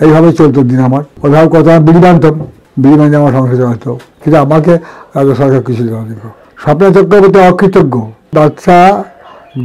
এইভাবে চলতো দিন আমার। ওইভাবে কত আমি বিড়ি বানতাম, বিড়ি বানিয়ে আমার সংসার চালাতো, কিন্তু আমাকে রাজ্য সরকার কিছু দেওয়া দিত। স্বপ্নের চক্রবর্তী অকৃতজ্ঞ বাচ্চা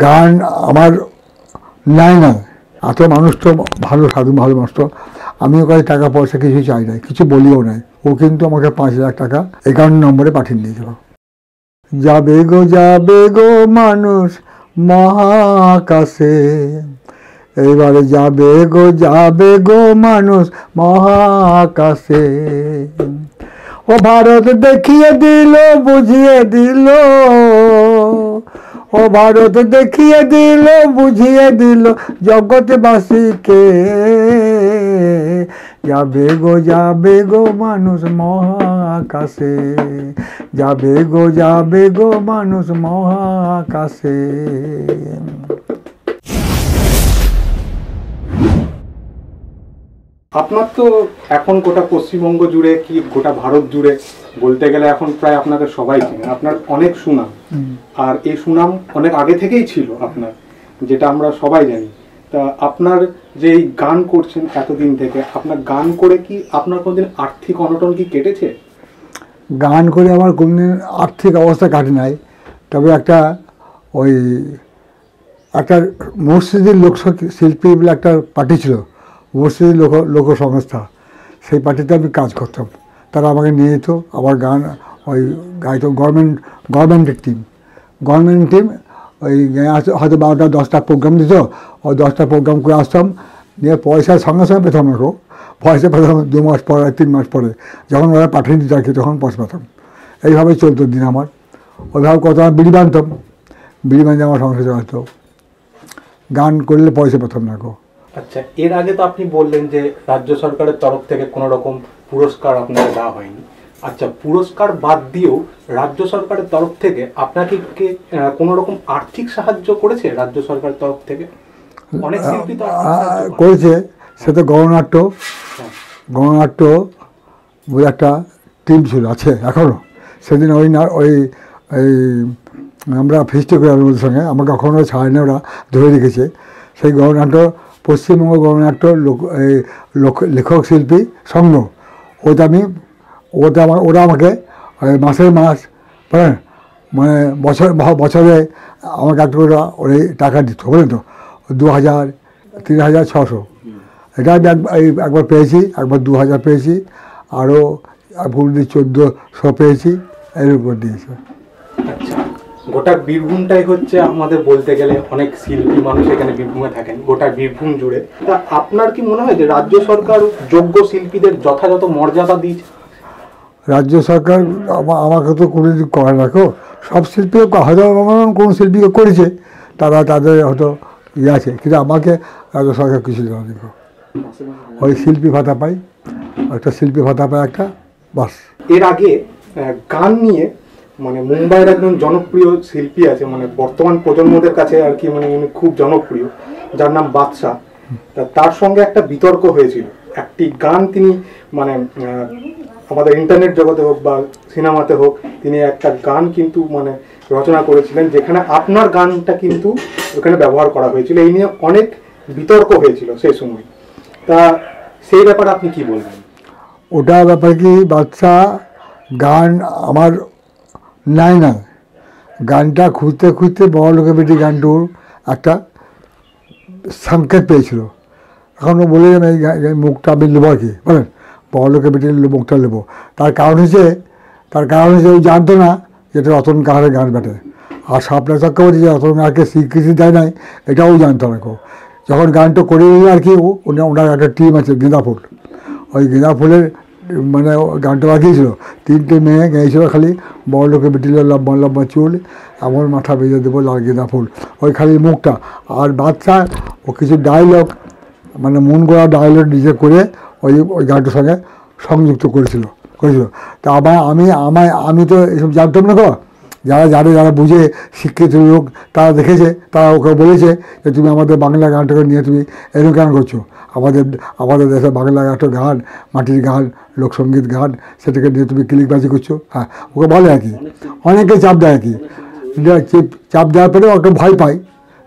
গান আমার নাই না, এত মানুষ তো ভালো, সাধু ভালো মানুষ তো, আমিও কাছে টাকা পয়সা কিছু চাই নাই, কিছু বলিও নাই। ও কিন্তু আমাকে 5,000 টাকা 51 নম্বরে পাঠিয়ে দিয়েছিল। যাবে গো মানুষ মহাকাশে, এইবারে যাবে গো মানুষ মহাকাশে। ও ভারত দেখিয়ে দিল, বুঝিয়ে দিল, ও ভারত দেখিয়ে দিল, বুঝিয়ে দিল জগৎবাসীকে। যাবে গো মানুষ মহাকাশে, যাবে গো মানুষ মহাকাশে। আপনার তো এখন গোটা পশ্চিমবঙ্গ জুড়ে কি গোটা ভারত জুড়ে বলতে গেলে এখন প্রায় আপনাদের সবাই চেনে, আপনার অনেক সুনাম। আর এই সুনাম অনেক আগে থেকেই ছিল আপনার, যেটা আমরা সবাই জানি। তা আপনার যে এই গান করছেন এতদিন থেকে, আপনার গান করে কি আপনার কোনদিন আর্থিক অনটন কি কেটেছে? গান করে আমার কোনদিন আর্থিক অবস্থা কাটে নাই, তবে একটা মসজিদের লোকশিল্পী বলে একটা পার্টি ছিল, মসজিদের লোক সংস্থা, সেই পার্টিতে আমি কাজ করতাম। তারা আমাকে নিয়ে যেত, আমার গান গাইতো। গভর্নমেন্টের টিম ওই হয়তো 12টা 10টা প্রোগ্রাম দিত, ওই 10টা প্রোগ্রাম করে আসতাম, নিয়ে পয়সার সঙ্গে সঙ্গে পেতাম না, পয়সা পেতাম 2 মাস পরে 3 মাস পরে, যখন ওরা পাঠিয়ে দিত আর কি, তখন পয়সা পেতাম। এইভাবে চলতো দিন আমার। ওইভাবে কত আমি বিড়ি বানতাম, বিড়ি বানিয়ে আমার সংসার চালাতো, গান করলে পয়সা পেতাম না। আচ্ছা, এর আগে তো আপনি বললেন যে রাজ্য সরকারের তরফ থেকে কোনো রকম পুরস্কার আপনাকে দেওয়া হয়নি। আচ্ছা, পুরস্কার বাদ দিয়েও রাজ্য সরকারের তরফ থেকে আপনাকে কোনো রকম আর্থিক সাহায্য করেছে রাজ্য সরকারের তরফ থেকে? অনেক শিল্পী তো করেছে, সে তো গণনাট্য বলে একটা টিম ছিল, আছে এখনও। সেদিন ওই আমরা ফিস্টি করে ওদের সঙ্গে, আমাকে কখনো ছাড়েনি, ওরা ধরে রেখেছে। সেই গণনাট্য পশ্চিমবঙ্গ গণনাট্য লেখক শিল্পী সংঘ, ওরা আমাকে মাসে মাস মানে বছরে আমাকে একটা করে ওই টাকা দিত, বলেন তো 2,000 3,600। এটা আমি একবার পেয়েছি, একবার 2,000 পেয়েছি, আরও 1400 পেয়েছি, এর উপর দিয়েছে। আচ্ছা, গোটা বীরভূমটাই হচ্ছে আমাদের বলতে গেলে অনেক শিল্পী মানুষ এখানে বীরভূমে থাকেন, গোটা বীরভূম জুড়ে। তা আপনার কি মনে হয় যে রাজ্য সরকার যোগ্য শিল্পীদের যথাযথ মর্যাদা দিয়েছে? রাজ্য সরকার আমাকে তো কোনো দিন করে না, সব শিল্পীকে হয়তো কোনো শিল্পীকে করেছে, তারা তাদের হয়তো আছে, কিন্তু আমাকে রাজ্য সরকার কিছু দেওয়া দিল। ওই শিল্পী ভাতা পাই, একটা বাস। এর আগে গান নিয়ে মানে মুম্বাইয়ের একজন জনপ্রিয় শিল্পী আছে, মানে বর্তমান প্রজন্মদের কাছে আর কি, মানে উনি খুব জনপ্রিয়, যার নাম বাদশা। তার সঙ্গে একটা বিতর্ক হয়েছিল, একটি গান তিনি মানে আমাদের ইন্টারনেট জগতে হোক বা সিনেমাতে হোক, তিনি একটা গান কিন্তু মানে রচনা করেছিলেন, যেখানে আপনার গানটা কিন্তু ওখানে ব্যবহার করা হয়েছিল। এই নিয়ে অনেক বিতর্ক হয়েছিল সেই সময়। তা সেই ব্যাপারে আপনি কি বলবেন? ওটা ব্যাপার কি, বাদশা গান আমার নাই না, গানটা খুঁজতে খুঁজতে বড় লোকের বেটি গানটুর একটা সংকেত পেয়েছিল। এখন ও বলে মুখটা আমি নেবো আর কি, বলেন, বড় লোকের বেটির মুখটা নেবো। তার কারণ হচ্ছে ও জানতো না যেটা রতন কাহারের গান বেটে। আর স্বপ্না চক্রবর্তী যে রতন কাহারকে স্বীকৃতি দেয় নাই, এটাও জানতো না। যখন গানটা করে নিল আর কি, ওনার একটা টিম আছে গেঁদা ফুল, ওই গেঁদা ফুলের মানে গানটা বাকিয়েছিল, 3টে মেয়ে গেয়েছিল খালি, বড় লোকে বেটিল লম্বা লম্বা চুল, এমন মাথা বেঁধে দেবো লাল গেঁদা ফুল, ওই খালি মুখটা। আর বাচ্চা ও কিছু ডায়লগ মানে মন গড়া ডায়লগ নিজে করে ওই গানটার সঙ্গে সংযুক্ত করেছিল। তা আমি তো এসব জানতাম না। যারা বুঝে শিক্ষিত লোক, তারা দেখেছে, তারা ওকে বলেছে যে তুমি আমাদের বাংলা গানটাকে নিয়ে তুমি এরকম গান করছো, আমাদের দেশে বাংলা একটা গান, মাটির গান, লোকসঙ্গীত গান, সেটাকে নিয়ে তুমি ক্লিকবাজি করছো। হ্যাঁ, ওকে বলে আর কি, অনেকে চাপ দেয় আর কি। চাপ দেওয়ার পরে ওকে ভয় পাই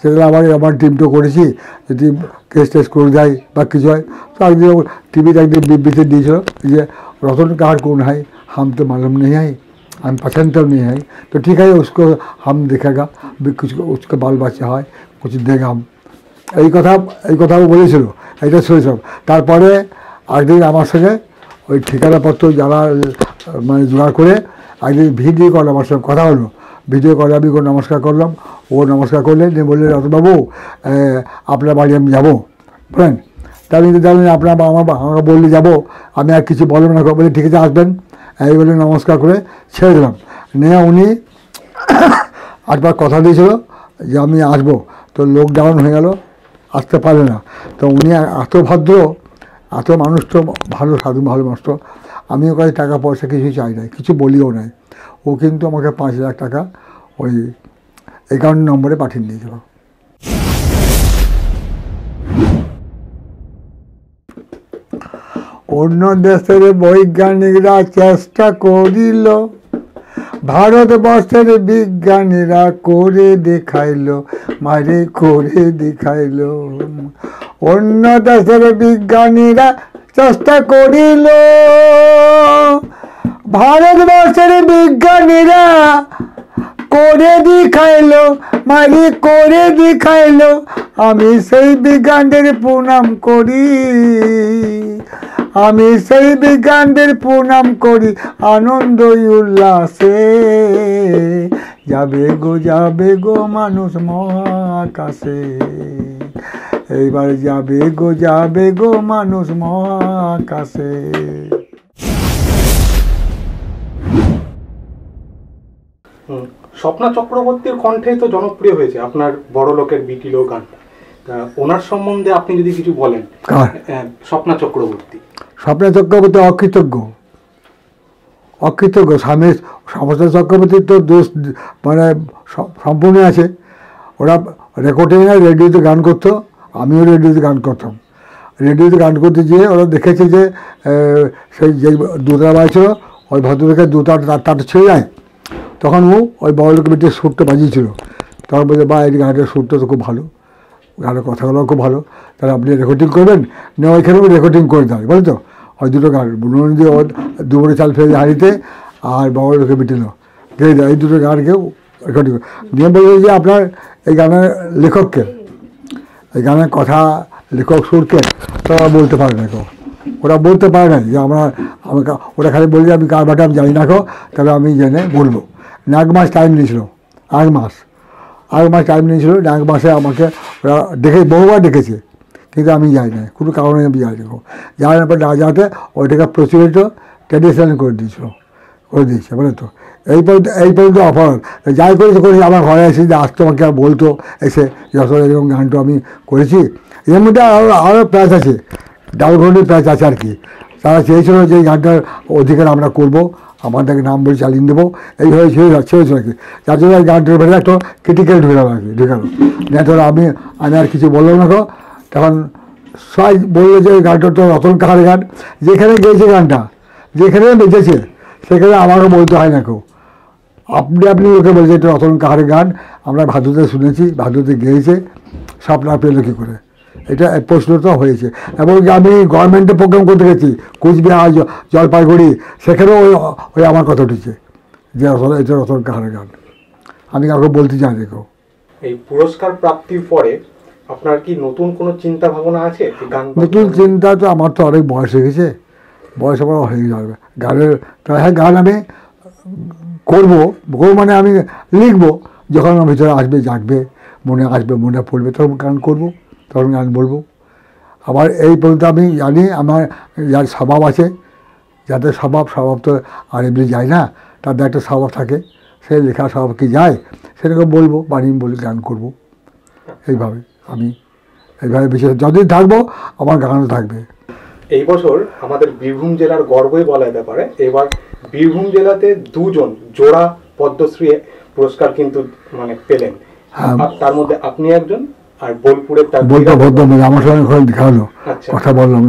সেগুলো আমার টিমটা করেছি, যদি কেস টেস করে দেয় বা কিছু হয়। তো একদিন টিভিতে একদিন বিবৃতি দিয়েছিল যে रतन कहाँ कौन है, हम तो मालूम नहीं है, हम पसंद तो नहीं है, तो ठीक है उसको हम देखेगा, कुछ उसका बाल बच्चा है कुछ देगा हम। এই কথাও বলেছিল, এটা শুনেছিলাম। তারপরে একদিন আমার সঙ্গে ওই ঠিকানাপত্র যারা মানে জোগাড় করে একদিন ভিডিও কল আমার সঙ্গে কথা হলো। ভিডিও কলে আমি নমস্কার করলাম, ও নমস্কার করলেন, নিয়ে বললেন রতনবাবু আপনার বাড়ি আমি যাবো, বলেন। তা আমি জানেন আপনার আমাকে বললে যাবো, আমি আর কিছু বললাম না, বলে ঠিক আছে আসবেন, এই বলে নমস্কার করে ছেড়ে দিলাম। নিয়ে উনি একবার কথা দিয়েছিল যে আমি আসবো, তো লকডাউন হয়ে গেল, আসতে পারবে না। তো উনি এত ভদ্র, এত মানুষ তো ভালো, সাধু ভালো মানুষ তো, আমিও কাছে টাকা পয়সা কিছু চাই নাই, কিছু বলিও নাই। ও কিন্তু আমাকে 5,000 টাকা ওই অ্যাকাউন্ট নম্বরে পাঠিয়ে দিয়েছিল। অন্য দেশের বৈজ্ঞানিকরা চেষ্টা করিল, ভারতবর্ষের বিজ্ঞানীরা করে দেখাইল, মারে করে দেখাইল। অন্য দেশের বিজ্ঞানীরা চেষ্টা করিল, ভারতবর্ষের বিজ্ঞানীরা করে দেখাইল, মারি করে দেখাইল। আমি সেই বিজ্ঞানীদের প্রণাম করি, আমি সেই বিজ্ঞানীদের প্রণাম করি, আনন্দ উল্লাসে যাবে গো মানুষ মহাকাশে, এইবার যাবে গো মানুষ মহাকাশে। স্বপ্না চক্রবর্তীর কণ্ঠে তো জনপ্রিয় হয়েছে আপনার বড় লোকের বিটিলো গানটা, ওনার সম্বন্ধে আপনি যদি কিছু বলেন। স্বপ্না চক্রবর্তী অকৃতজ্ঞ স্বামী সমস্ত চক্রবর্তীর তো দোষ মানে সম্পূর্ণ আছে। ওরা রেকর্ডিংয়ে রেডিওতে গান করতো, আমিও রেডিওতে গান করতাম। রেডিওতে গান করতে গিয়ে ওরা দেখেছে যে সেই যে দুটা বাজছিল ওই ভদ্রলোকের তারটা ছেড়ে যায়, তখন ও ওই বড় লোকের বেটির সুরটা বাজিয়েছিল। তখন বলছে বা এই গানটার সুরটা তো খুব ভালো, গানের কথাগুলো খুব ভালো, তাহলে আপনি রেকর্ডিং করবেন না, ওইখানেও রেকর্ডিং করে দেয় বলে। তো ওই দুটো গান বুনুন দিয়ে দুপুরে চাল ফেলে হাঁড়িতে আর বড় লোকে বিটিল গেয়ে দেয়, এই দুটো গানকেও রেকর্ডিং করে নিয়ে বলছে যে আপনার এই গানের লেখককে, এই গানের কথা লেখক সুরকে তারা বলতে পারে না, ওরা বলতে পারে না যে আমাকে ওরা খালি বলছে আমি কার বাটা আমি জানি না, তবে আমি জেনে বলবো। 1 মাস টাইম নিয়েছিল, 1 মাস টাইম নিয়েছিল। 1 মাসে আমাকে ওরা বহুবার ডেকেছে, কিন্তু আমি যাই না, কোনো কারণে আমি যাই না। যাওয়ার পর না যাতে ওইটাকে প্রচলিত ট্র্যাডিশনাল করে দিয়েছে বলে। তো এই পর্যন্ত অপরাধ যাই করেছে আমার ঘরে এসে যে আসতো, আমাকে আর বলতো এসে যশোর এরকম গানটা আমি করেছি। এর মধ্যে আরও প্যাচ আছে, ডালঘন্ডির প্যাচ আছে আর কি। তারা চেয়েছিল যে এই গানটার অধিকার আমরা করবো, আমাদেরকে নাম বলে চালিয়ে দেবো, এইভাবে ছেড়েছিল আর কি। যার জন্য এই গানটার ভেতরে একটা ক্রিটিক্যাল ঢুকালো আর কি, না ধরো আমি আর কিছু বললাম না। তখন সবাই বললো যে এই গানটা তো রতন কাহার গান, যেখানে গেয়েছে গানটা, যেখানে বেঁচেছে সেখানে আমাকে বলতে হয় না কেউ, আপনি ওকে বলছে এটা রতন কাহারের গান, আমরা ভাদুতে শুনেছি, ভাদুতে গেয়েছে, স্বপ্না পেলো কী করে, এটা প্রশ্নটা হয়েছে। এবং আমি গভর্নমেন্টে প্রোগ্রাম করতে গেছি কুচবিহার জলপাইগুড়ি, সেখানেও ওই আমার কথা উঠেছে যে এটা রতন কাহারের গান, আমি কাউকে বলতে চাই না কেউ। এই পুরস্কার প্রাপ্তির পরে আপনার কি নতুন কোনো চিন্তা ভাবনা আছে? নতুন চিন্তা তো আমার তো অনেক বয়স হয়ে গেছে, বয়স আমার হয়ে যাবে গানের, হ্যাঁ গান আমি করবো মানে আমি লিখবো, যখন আমার ভিতরে আসবে জাগবে, মনে আসবে, মনে পড়বে, তখন গান করবো, তখন গান বলবো। আবার এই পর্যন্ত আমি জানি আমার যার স্বভাব আছে, যাদের স্বভাব তো আর এমনি যায় না, তাদের একটা স্বভাব থাকে, সেই লেখা স্বভাব কি যায়, সেটাকে বলবো, বানিয়ে বলে গান করবো। এইভাবে বিশেষ যতদিন থাকবো আমার গানও থাকবে। এই বছর আমাদের বীরভূম জেলার গর্বই বলা যেতে পারে, এবার বীরভূম জেলাতে 2 জন জোড়া পদ্মশ্রী পুরস্কার কিন্তু মানে পেলেন, তার মধ্যে আপনি একজন, আর বোলপুরের আমার সঙ্গে দেখা হলো, কথা বললাম,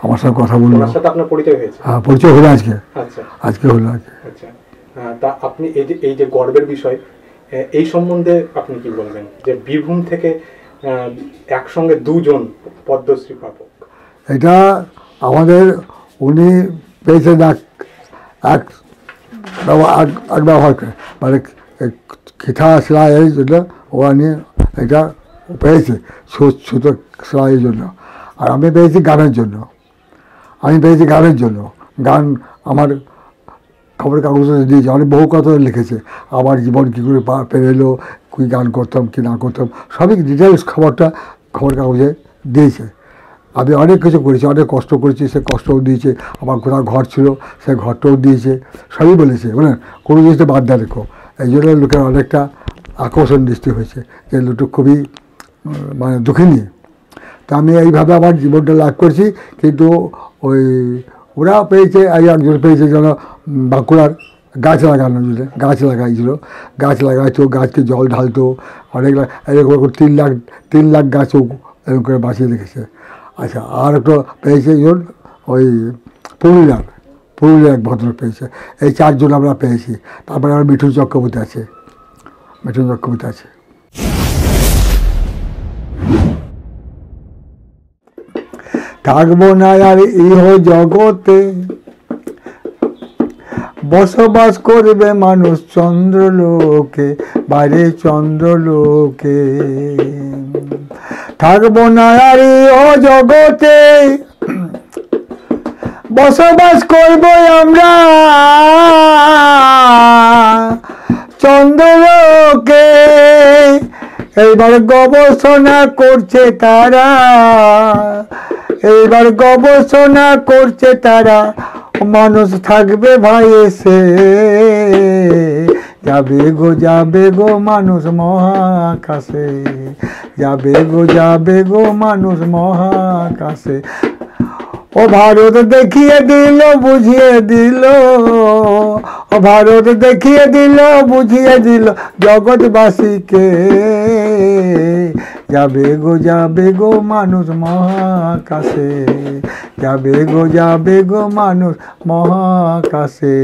আমার সঙ্গে কথা বললো, ওনার সাথে আপনার পরিচয় হয়েছে? হ্যাঁ, পরিচয় হলো আজকে। আচ্ছা, আজকে হলো। আচ্ছা, তা আপনি এই যে গর্বের বিষয়, এই সম্বন্ধে আপনি কি বলবেন, যে বীরভূম থেকে একসঙ্গে দুজন পদ্মশ্রী প্রাপক? এটা আমাদের উনি পেয়েছেন এক ব্যবহার করে, মানে খিথা সেলাইয়ের জন্য ওরা নিয়ে এটা পেয়েছে, সুতো সেলাইয়ের জন্য। আর আমি পেয়েছি গানের জন্য, গান আমার খবরের কাগজে দিয়েছে, অনেক বহু কথা লিখেছে, আমার জীবন কী করে পেরেলো, কী গান করতাম কী না করতাম সবই ডিটেলস খবরটা খবরের কাগজে দিয়েছে। আমি অনেক কিছু করেছি, অনেক কষ্ট করেছি, সে কষ্টও দিয়েছে। আমার গোটা ঘর ছিল, সে ঘরটাও দিয়েছে, সবই বলেছে, মানে কোনো জিনিসটা বাদ দেয় রেখো। এই জন্য লোকের অনেকটা আকর্ষণ দৃষ্টি হয়েছে যে লোকটা খুবই মানে দুঃখিনী। তা আমি এইভাবে আমার জীবনটা লাভ করেছি। কিন্তু ওই ওরা পেয়েছে, এই একজন পেয়েছে যেন বাঁকুড়ার গাছ লাগানোর জন্য, গাছ লাগাইতো, গাছকে জল ঢালতো, অনেক এরকম 3 লাখ গাছও এরকম করে বাঁচিয়ে রেখেছে। আচ্ছা, আর একটা পেয়েছে একজন ওই পুরুলিয়ার এক ভদ্রলোক পেয়েছে। এই 4 জন আমরা পেয়েছি। তারপরে আমার মিঠুন চক্রবর্তী আছে। থাকবো না আর ইহ জগতে, বসবাস করবে মানুষ চন্দ্রলোকে, বাইরে চন্দ্রলোকে। থাকবো না আর ইহ জগতে, বসবাস করবো আমরা চন্দ্রলোকে। এইবার গবেষণা করছে তারা, মানুষ থাকবে ভাই এসে, যাবে গো মানুষ মহাকাশে, যাবে গো মানুষ মহাকাশে। ও ভারত দেখিয়ে দিল বুঝিয়ে দিল, জগৎবাসীকে, যাবে গো মানুষ মহাকাশে, যাবে গো মানুষ মহাকাশে।